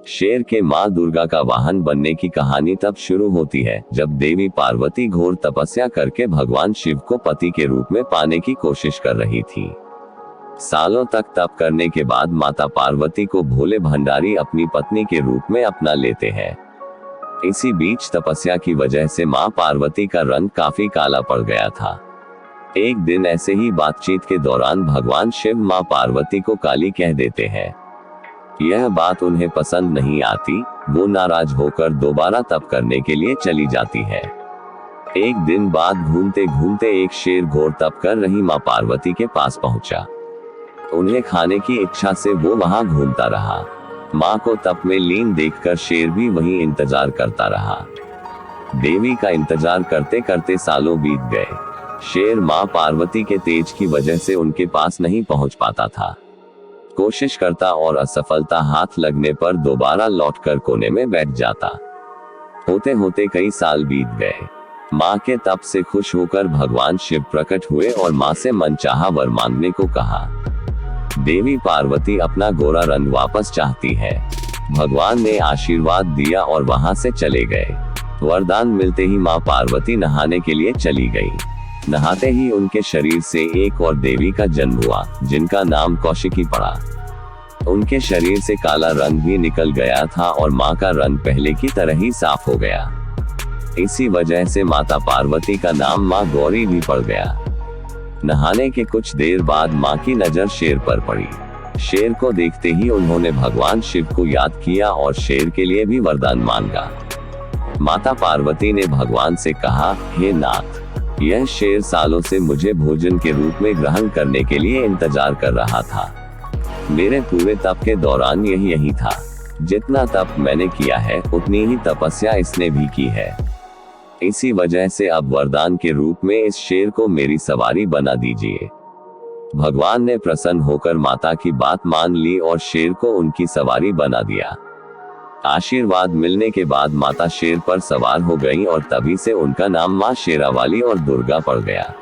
शेर के माँ दुर्गा का वाहन बनने की कहानी तब शुरू होती है जब देवी पार्वती घोर तपस्या करके भगवान शिव को पति के रूप में पाने की कोशिश कर रही थी। सालों तक तप करने के बाद माता पार्वती को भोले भंडारी अपनी पत्नी के रूप में अपना लेते हैं। इसी बीच तपस्या की वजह से माँ पार्वती का रंग काफी काला पड़ गया था। एक दिन ऐसे ही बातचीत के दौरान भगवान शिव माँ पार्वती को काली कह देते हैं। यह बात उन्हें पसंद नहीं आती, वो नाराज होकर दोबारा तप करने के लिए चली जाती है। एक दिन बाद घूमते घूमते एक शेर घोर तप कर रही माँ पार्वती के पास पहुंचा। उन्हें खाने की इच्छा से वो वहां घूमता रहा। माँ को तप में लीन देखकर शेर भी वहीं इंतजार करता रहा। देवी का इंतजार करते करते सालों बीत गए। शेर माँ पार्वती के तेज की वजह से उनके पास नहीं पहुंच पाता था। कोशिश करता और असफलता हाथ लगने पर दोबारा लौटकर कोने में बैठ जाता। होते होते कई साल बीत गए। माँ के तप से खुश होकर भगवान शिव प्रकट हुए और माँ से मनचाहा वर मांगने को कहा। देवी पार्वती अपना गोरा रंग वापस चाहती है। भगवान ने आशीर्वाद दिया और वहां से चले गए। वरदान मिलते ही माँ पार्वती नहाने के लिए चली गई। नहाते ही उनके शरीर से एक और देवी का जन्म हुआ, जिनका नाम कौशिकी पड़ा। उनके शरीर से काला रंग भी निकल गया था और माँ का रंग पहले की तरह ही साफ हो गया। इसी वजह से माता पार्वती का नाम माँ गौरी भी पड़ गया। नहाने के कुछ देर बाद माँ की नजर शेर पर पड़ी। शेर को देखते ही उन्होंने भगवान शिव को याद किया और शेर के लिए भी वरदान मांगा। माता पार्वती ने भगवान से कहा, हे नाथ, यह शेर सालों से मुझे भोजन के रूप में ग्रहण करने के लिए इंतजार कर रहा था। मेरे पूरे तप के दौरान यही था। जितना तप मैंने किया है उतनी ही तपस्या इसने भी की है। इसी वजह से अब वरदान के रूप में इस शेर को मेरी सवारी बना दीजिए। भगवान ने प्रसन्न होकर माता की बात मान ली और शेर को उनकी सवारी बना दिया। आशीर्वाद मिलने के बाद माता शेर पर सवार हो गई और तभी से उनका नाम माँ शेरावाली और दुर्गा पड़ गया।